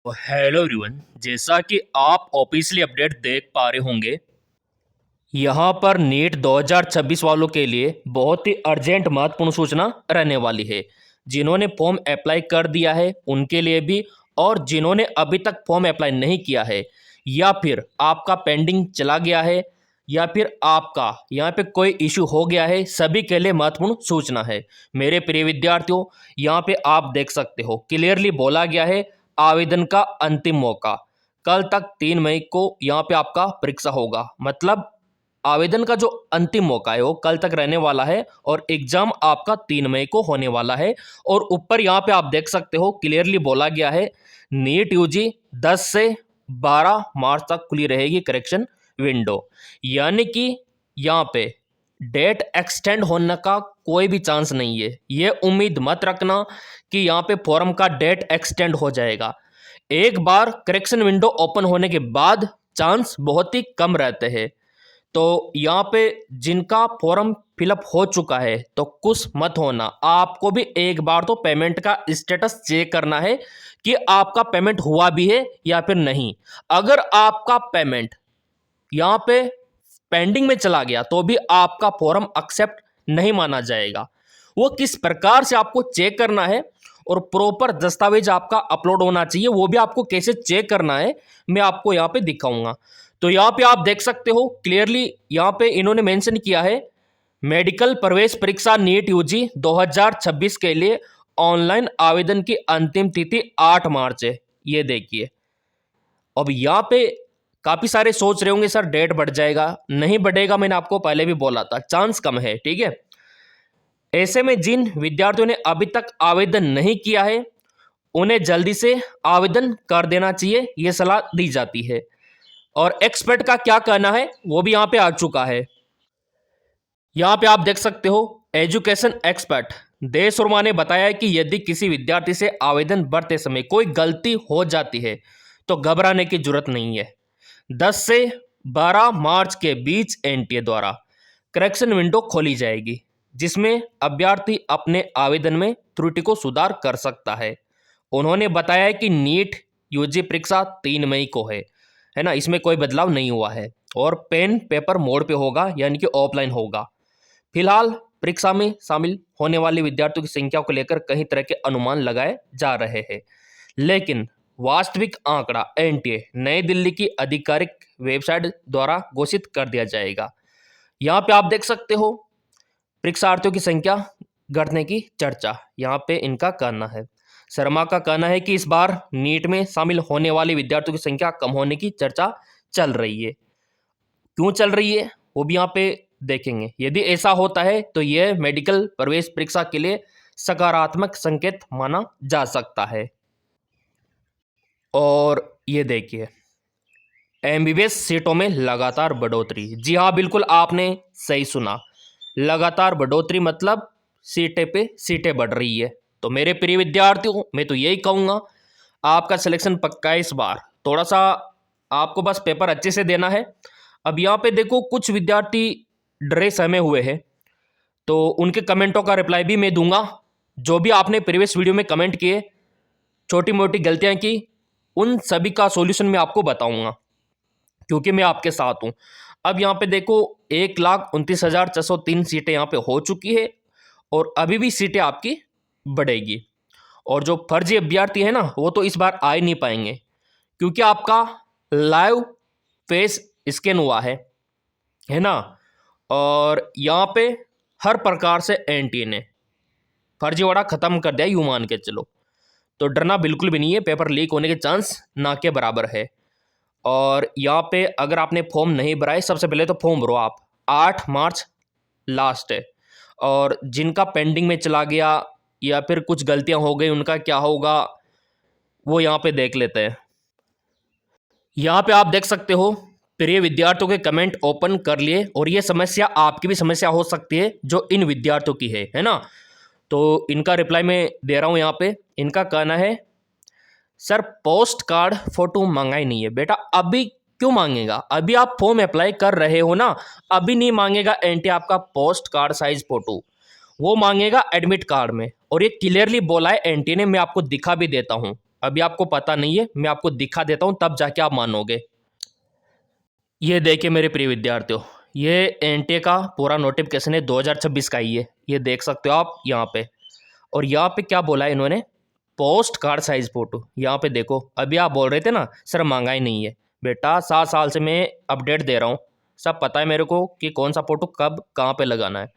Hello everyone, जैसा कि आप ऑफिशियली अपडेट देख पा रहे होंगे, यहाँ पर नीट 2026 वालों के लिए बहुत ही अर्जेंट महत्वपूर्ण सूचना रहने वाली है। जिन्होंने फॉर्म अप्लाई कर दिया है उनके लिए भी, और जिन्होंने अभी तक फॉर्म अप्लाई नहीं किया है या फिर आपका पेंडिंग चला गया है या फिर आपका यहाँ पे कोई इशू हो गया है, सभी के लिए महत्वपूर्ण सूचना है। मेरे प्रिय विद्यार्थियों, यहाँ पे आप देख सकते हो क्लियरली बोला गया है, आवेदन का अंतिम मौका कल तक 3 मई को यहाँ पे आपका परीक्षा होगा। मतलब आवेदन का जो अंतिम मौका है वो कल तक रहने वाला है और एग्जाम आपका 3 मई को होने वाला है। और ऊपर यहाँ पे आप देख सकते हो क्लियरली बोला गया है, नीट यूजी 10 से 12 मार्च तक खुली रहेगी करेक्शन विंडो। यानी कि यहाँ पे डेट एक्सटेंड होने का कोई भी चांस नहीं है। ये उम्मीद मत रखना कि यहाँ पे फॉर्म का डेट एक्सटेंड हो जाएगा। एक बार करेक्शन विंडो ओपन होने के बाद चांस बहुत ही कम रहते हैं। तो यहाँ पे जिनका फॉर्म फिलअप हो चुका है तो कुछ मत होना, आपको भी एक बार तो पेमेंट का स्टेटस चेक करना है कि आपका पेमेंट हुआ भी है या फिर नहीं। अगर आपका पेमेंट यहाँ पे पेंडिंग में चला गया तो भी आपका फॉर्म एक्सेप्ट नहीं माना जाएगा। वो किस प्रकार से आपको चेक करना है और प्रॉपर दस्तावेज आपका अपलोड होना चाहिए, वो भी आपको कैसे चेक करना है मैं आपको यहाँ पे दिखाऊंगा। तो यहाँ पे आप देख सकते हो क्लियरली, यहाँ पे इन्होंने मेंशन किया है मेडिकल प्रवेश परीक्षा नीट यूजी 2026 के लिए ऑनलाइन आवेदन की अंतिम तिथि 8 मार्च है। ये देखिए, अब यहाँ पे काफी सारे सोच रहे होंगे सर डेट बढ़ जाएगा। नहीं बढ़ेगा, मैंने आपको पहले भी बोला था, चांस कम है। ठीक है, ऐसे में जिन विद्यार्थियों ने अभी तक आवेदन नहीं किया है उन्हें जल्दी से आवेदन कर देना चाहिए, यह सलाह दी जाती है। और एक्सपर्ट का क्या कहना है वो भी यहाँ पे आ चुका है। यहाँ पे आप देख सकते हो, एजुकेशन एक्सपर्ट देश वर्मा ने बताया है कि यदि किसी विद्यार्थी से आवेदन भरते समय कोई गलती हो जाती है तो घबराने की जरूरत नहीं है। 10 से 12 मार्च के बीच एनटीए द्वारा करेक्शन विंडो खोली जाएगी, जिसमें अभ्यर्थी अपने आवेदन में त्रुटि को सुधार कर सकता है। उन्होंने बताया है कि नीट यूजी परीक्षा 3 मई को है ना, इसमें कोई बदलाव नहीं हुआ है और पेन पेपर मोड पे होगा, यानी कि ऑफलाइन होगा। फिलहाल परीक्षा में शामिल होने वाले विद्यार्थियों की संख्या को लेकर कई तरह के अनुमान लगाए जा रहे हैं, लेकिन वास्तविक आंकड़ा एनटीए नई दिल्ली की आधिकारिक वेबसाइट द्वारा घोषित कर दिया जाएगा। यहाँ पे आप देख सकते हो परीक्षार्थियों की संख्या घटने की चर्चा यहाँ पे इनका कहना है। शर्मा का कहना है कि इस बार नीट में शामिल होने वाले विद्यार्थियों की संख्या कम होने की चर्चा चल रही है। क्यों चल रही है वो भी यहाँ पे देखेंगे। यदि ऐसा होता है तो यह मेडिकल प्रवेश परीक्षा के लिए सकारात्मक संकेत माना जा सकता है। और ये देखिए, एमबीबीएस सीटों में लगातार बढ़ोतरी। जी हाँ, बिल्कुल आपने सही सुना, लगातार बढ़ोतरी मतलब सीटें पे सीटें बढ़ रही है। तो मेरे प्रिय विद्यार्थियों, मैं तो यही कहूँगा आपका सिलेक्शन पक्का है इस बार। थोड़ा सा आपको बस पेपर अच्छे से देना है। अब यहाँ पे देखो, कुछ विद्यार्थी डरे सहमे हुए हैं, तो उनके कमेंटों का रिप्लाई भी मैं दूंगा। जो भी आपने प्रीवियस वीडियो में कमेंट किए, छोटी मोटी गलतियाँ की, उन सभी का सॉल्यूशन मैं आपको बताऊंगा, क्योंकि मैं आपके साथ हूं। अब यहाँ पे देखो, 1,29,403 सीटें यहाँ पे हो चुकी है और अभी भी सीटें आपकी बढ़ेगी। और जो फर्जी अभ्यर्थी है ना, वो तो इस बार आ ही नहीं पाएंगे, क्योंकि आपका लाइव फेस स्कैन हुआ है ना। और यहाँ पे हर प्रकार से एनटीए ने फर्जीवाड़ा खत्म कर दिया, यूं मान के चलो। तो डरना बिल्कुल भी नहीं है, पेपर लीक होने के चांस ना के बराबर है। और यहाँ पे अगर आपने फॉर्म नहीं भरा है, सबसे पहले तो फॉर्म भरो आप। 8 मार्च लास्ट है। और जिनका पेंडिंग में चला गया या फिर कुछ गलतियां हो गई, उनका क्या होगा वो यहाँ पे देख लेते हैं। यहाँ पे आप देख सकते हो, प्रिय विद्यार्थियों के कमेंट ओपन कर लिए, और ये समस्या आपकी भी समस्या हो सकती है जो इन विद्यार्थियों की है ना। तो इनका रिप्लाई मैं दे रहा हूँ। यहाँ पे इनका कहना है, सर पोस्ट कार्ड फोटो मांगा ही नहीं है। बेटा अभी क्यों मांगेगा, अभी आप फॉर्म अप्लाई कर रहे हो ना, अभी नहीं मांगेगा एनटी आपका पोस्ट कार्ड साइज फोटो, वो मांगेगा एडमिट कार्ड में। और ये क्लियरली बोला है एनटी ने, मैं आपको दिखा भी देता हूँ। अभी आपको पता नहीं है, मैं आपको दिखा देता हूँ तब जाके आप मानोगे। ये देखिए मेरे प्रिय विद्यार्थियों, ये एनटीए का पूरा नोटिफिकेशन है, 2026 का ही है, ये देख सकते हो आप यहाँ पे। और यहाँ पे क्या बोला है इन्होंने, पोस्ट कार्ड साइज फोटो। यहाँ पे देखो, अभी आप बोल रहे थे ना सर महंगाई नहीं है, बेटा 7 साल से मैं अपडेट दे रहा हूँ, सब पता है मेरे को कि कौन सा फोटो कब कहाँ पे लगाना है।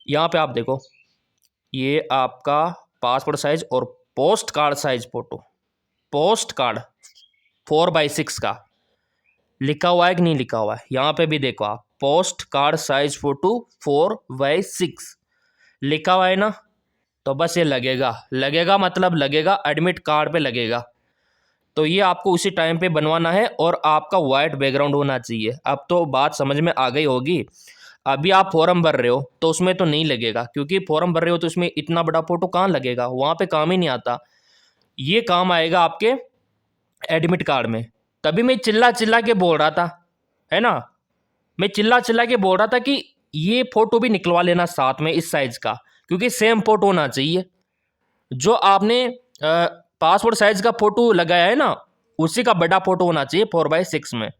यहाँ पे आप देखो, ये आपका पासपोर्ट साइज और post card size photo, post card 4x6 का लिखा हुआ है कि नहीं लिखा हुआ है, यहाँ पे भी देखो आप, post card size photo 4x6 लिखा हुआ है ना, तो बस ये लगेगा, लगेगा मतलब लगेगा, एडमिट कार्ड पे लगेगा। तो ये आपको उसी टाइम पे बनवाना है और आपका वाइट बैकग्राउंड होना चाहिए। अब तो बात समझ में आ गई होगी। अभी आप फॉर्म भर रहे हो तो उसमें तो नहीं लगेगा, क्योंकि फॉर्म भर रहे हो तो उसमें इतना बड़ा फोटो कहाँ लगेगा, वहाँ पे काम ही नहीं आता। ये काम आएगा आपके एडमिट कार्ड में। तभी मैं चिल्ला चिल्ला के बोल रहा था, है ना, मैं चिल्ला चिल्ला के बोल रहा था कि ये फोटो भी निकलवा लेना साथ में इस साइज का, क्योंकि सेम फोटो होना चाहिए। जो आपने पासपोर्ट साइज का फोटो लगाया है ना, उसी का बड़ा फोटो होना चाहिए 4x6 में।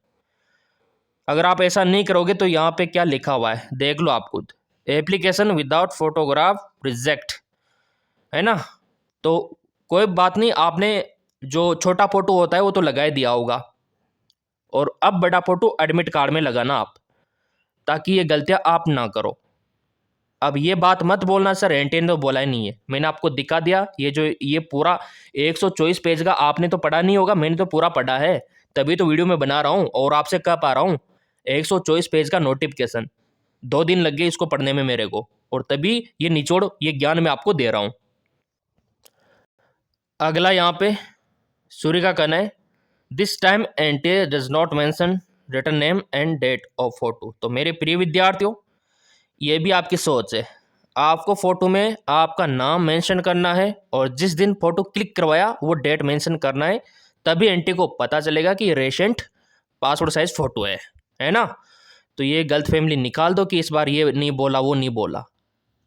अगर आप ऐसा नहीं करोगे तो यहाँ पे क्या लिखा हुआ है देख लो आप खुद, एप्लीकेशन विदाउट फोटोग्राफ रिजेक्ट, है ना। तो कोई बात नहीं, आपने जो छोटा फोटो होता है वो तो लगा ही दिया होगा, और अब बड़ा फोटो एडमिट कार्ड में लगाना आप, ताकि ये गलतियां आप ना करो। अब ये बात मत बोलना सर एंटी ने तो बोला ही नहीं है, मैंने आपको दिखा दिया। ये पूरा 124 पेज का आपने तो पढ़ा नहीं होगा, मैंने तो पूरा पढ़ा है, तभी तो वीडियो में बना रहा हूँ और आपसे कह पा रहा हूँ। 124 पेज का नोटिफिकेशन, 2 दिन लग गए इसको पढ़ने में मेरे को, और तभी ये निचोड़, ये ज्ञान मैं आपको दे रहा हूँ। अगला यहाँ पे सूर्य का कहना है, this time entry does not mention written name and date of photo. तो मेरे प्रिय विद्यार्थियों, ये भी आपकी सोच है, आपको फोटो में आपका नाम मेंशन करना है और जिस दिन फोटो क्लिक करवाया वो डेट मेंशन करना है, तभी एंटी को पता चलेगा कि रेशेंट पासपोर्ट साइज फोटो है ना। तो ये गलत फैमिली निकाल दो कि इस बार ये नहीं बोला वो नहीं बोला।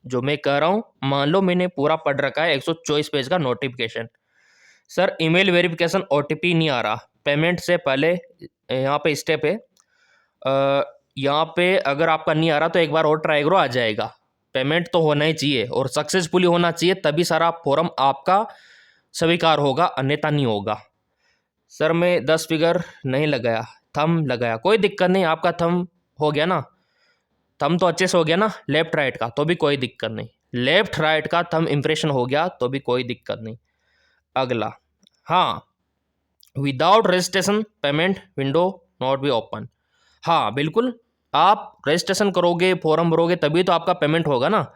जो मैं कह रहा हूँ मान लो मैंने पूरा पढ़ रखा है 124 पेज का notification. Sir email verification OTP नहीं आ रहा, पेमेंट से पहले यहाँ पे स्टेप है, यहाँ पे अगर आपका नहीं आ रहा तो एक बार और ट्राई करो, आ जाएगा। पेमेंट तो होना ही चाहिए और सक्सेसफुली होना चाहिए, तभी सारा फॉर्म आपका स्वीकार होगा, अन्यथा नहीं होगा। सर मैं 10 फिगर नहीं लगाया, थंब लगाया, कोई दिक्कत नहीं, आपका थंब हो गया ना, थंब तो अच्छे से हो गया ना, लेफ्ट राइट का तो भी कोई दिक्कत नहीं, लेफ्ट राइट का थंब इम्प्रेशन हो गया तो भी कोई दिक्कत नहीं। अगला, हाँ, without registration payment window not be open. हाँ बिल्कुल, आप रजिस्ट्रेशन करोगे, फॉर्म भरोगे, तभी तो आपका पेमेंट होगा ना।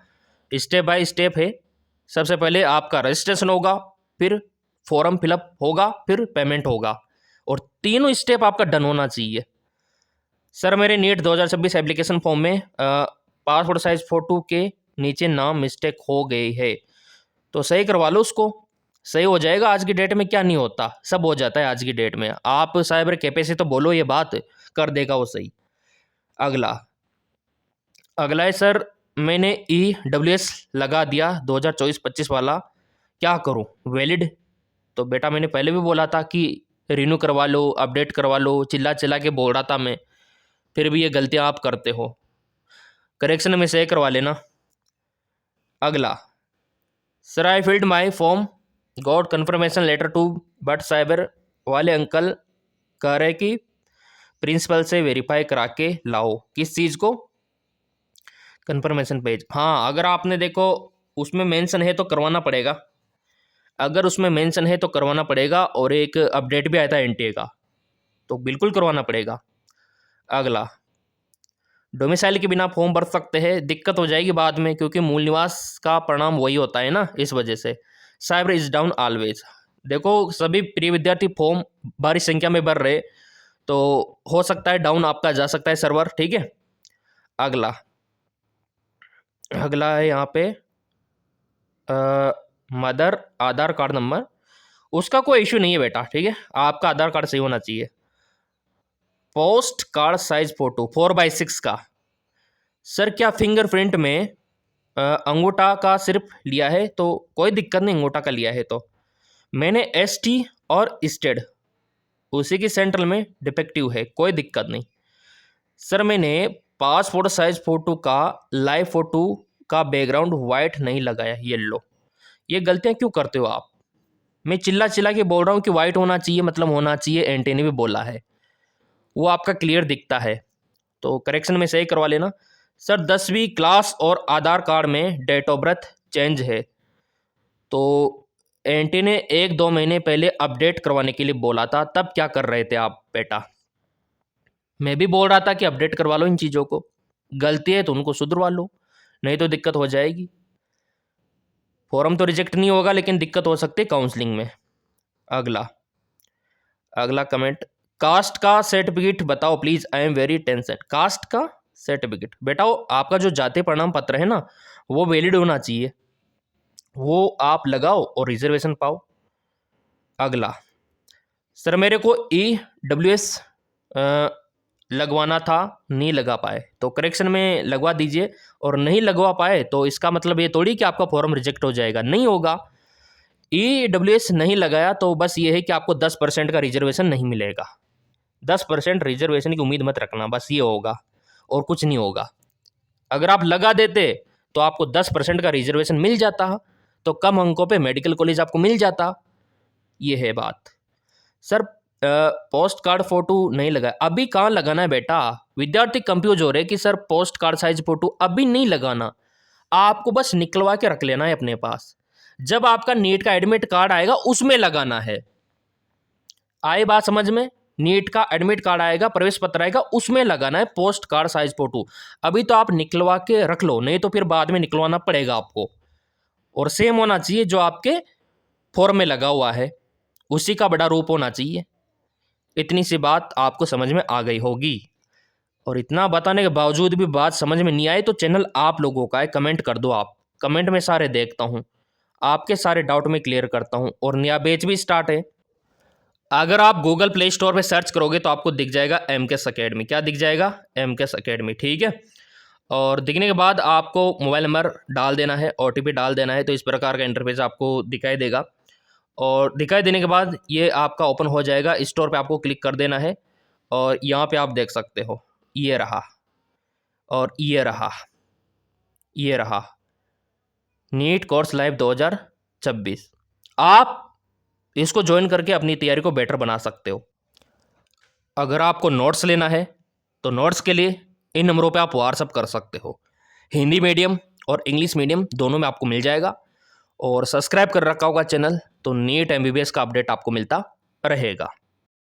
स्टेप बाय स्टेप है, सबसे पहले आपका रजिस्ट्रेशन होगा, फिर फॉर्म फिलअप होगा, फिर पेमेंट होगा, और तीनों स्टेप आपका डन होना चाहिए। सर मेरे नीट 2026 एप्लीकेशन फॉर्म में पासपोर्ट साइज फ़ोटो के नीचे नाम मिस्टेक हो गई है, तो सही करवा लो उसको, सही हो जाएगा। आज की डेट में क्या नहीं होता, सब हो जाता है आज की डेट में। आप साइबर कैफे से तो बोलो ये बात, कर देगा वो सही। अगला, अगला है सर, मैंने EWS लगा दिया 2024-25 वाला, क्या करूं, वैलिड? तो बेटा मैंने पहले भी बोला था कि रिन्यू करवा लो, अपडेट करवा लो, चिल्ला चिल्ला के बोल रहा था मैं, फिर भी ये गलतियां आप करते हो, करेक्शन में से करवा लेना। अगला, sir I filled my form got confirmation letter too, but cyber वाले अंकल कह रहे कि प्रिंसिपल से वेरीफाई करा के लाओ। किस चीज़ को? Conformation page. हाँ, अगर आपने देखो उसमें मेंशन है तो करवाना पड़ेगा, अगर उसमें मेंशन है तो करवाना पड़ेगा, और एक अपडेट भी आया था एनटीए का, तो बिल्कुल करवाना पड़ेगा। अगला, डोमिसाइल के बिना फॉर्म भर सकते हैं, दिक्कत हो जाएगी बाद में, क्योंकि मूल निवास का परिणाम वही होता है ना, इस वजह से। Cyber is down always. देखो सभी प्रिय विद्यार्थी फॉर्म भारी संख्या में भर रहे, तो हो सकता है डाउन आपका जा सकता है सर्वर, ठीक है। अगला, अगला है यहाँ पे मदर आधार कार्ड नंबर, उसका कोई इशू नहीं है बेटा, ठीक है, आपका आधार कार्ड सही होना चाहिए। Post card size photo 4x6 का, सर क्या फिंगरप्रिंट में अंगूठा का सिर्फ लिया है तो कोई दिक्कत नहीं, अंगूठा का लिया है तो, मैंने एसटी और स्टेड उसी की सेंट्रल में डिफेक्टिव है, कोई दिक्कत नहीं। सर मैंने पासपोर्ट साइज फ़ोटो का लाइव फ़ोटो का बैकग्राउंड वाइट नहीं लगाया, येलो। ये गलतियाँ क्यों करते हो आप? मैं चिल्ला चिल्ला के बोल रहा हूँ कि वाइट होना चाहिए, मतलब होना चाहिए, एंटी ने भी बोला है, वो आपका क्लियर दिखता है, तो करेक्शन में सही करवा लेना। सर 10वीं क्लास और आधार कार्ड में डेट ऑफ बर्थ चेंज है, तो एंटी ने 1-2 महीने पहले अपडेट करवाने के लिए बोला था, तब क्या कर रहे थे आप बेटा? मैं भी बोल रहा था कि अपडेट करवा लो इन चीज़ों को, गलती है तो उनको सुधरवा लो, नहीं तो दिक्कत हो जाएगी। फॉर्म तो रिजेक्ट नहीं होगा, लेकिन दिक्कत हो सकती है काउंसलिंग में। अगला कमेंट, कास्ट का सर्टिफिकेट बताओ please, I am very tension. Caste का सर्टिफिकेट बेटा, वो आपका जो जाति प्रमाण पत्र है ना, वो वैलिड होना चाहिए, वो आप लगाओ और रिजर्वेशन पाओ। अगला, सर मेरे को EWS लगवाना था, नहीं लगा पाए, तो करेक्शन में लगवा दीजिए। और नहीं लगवा पाए तो इसका मतलब ये थोड़ी कि आपका फॉर्म रिजेक्ट हो जाएगा, नहीं होगा। EWS नहीं लगाया तो बस ये है कि आपको 10% का रिजर्वेशन नहीं मिलेगा। 10% रिजर्वेशन की उम्मीद मत रखना, बस ये होगा और कुछ नहीं होगा। अगर आप लगा देते तो आपको 10% का रिजर्वेशन मिल जाता, तो कम अंकों पे मेडिकल कॉलेज आपको मिल जाता। ये है बात। सर पोस्ट कार्ड फोटो नहीं लगा, अभी कहाँ लगाना है बेटा? विद्यार्थी कंफ्यूज हो रहे कि sir post card size photo अभी नहीं लगाना, आपको बस निकलवा के रख लेना है अपने पास। जब आपका नीट का एडमिट कार्ड आएगा उसमें लगाना है। आए बात समझ में? नीट का एडमिट कार्ड आएगा, प्रवेश पत्र आएगा, उसमें लगाना है पोस्ट कार्ड साइज फोटो। अभी तो आप निकलवा के रख लो, नहीं तो फिर बाद में निकलवाना पड़ेगा आपको। और सेम होना चाहिए जो आपके फॉर्म में लगा हुआ है, उसी का बड़ा रूप होना चाहिए। इतनी सी बात आपको समझ में आ गई होगी। और इतना बताने के बावजूद भी बात समझ में नहीं आई तो चैनल आप लोगों का है, कमेंट कर दो। आप कमेंट में सारे देखता हूँ, आपके सारे डाउट में क्लियर करता हूँ। और नया बैच भी स्टार्ट है, अगर आप गूगल प्ले स्टोर पे सर्च करोगे तो आपको दिख जाएगा MKS अकेडमी। क्या दिख जाएगा? MKS अकेडमी, ठीक है। और दिखने के बाद आपको मोबाइल नंबर डाल देना है, OTP डाल देना है, तो इस प्रकार का इंटरफेस आपको दिखाई देगा। और दिखाई देने के बाद ये आपका ओपन हो जाएगा, स्टोर पे आपको क्लिक कर देना है। और यहाँ पे आप देख सकते हो, ये रहा और ये रहा, ये रहा नीट कोर्स लाइव 2026। आप इसको ज्वाइन करके अपनी तैयारी को बेटर बना सकते हो। अगर आपको नोट्स लेना है तो नोट्स के लिए इन नंबरों पे आप व्हाट्सअप कर सकते हो। हिंदी मीडियम और इंग्लिश मीडियम दोनों में आपको मिल जाएगा। और सब्सक्राइब कर रखा होगा चैनल, तो नीट MBBS का अपडेट आपको मिलता रहेगा।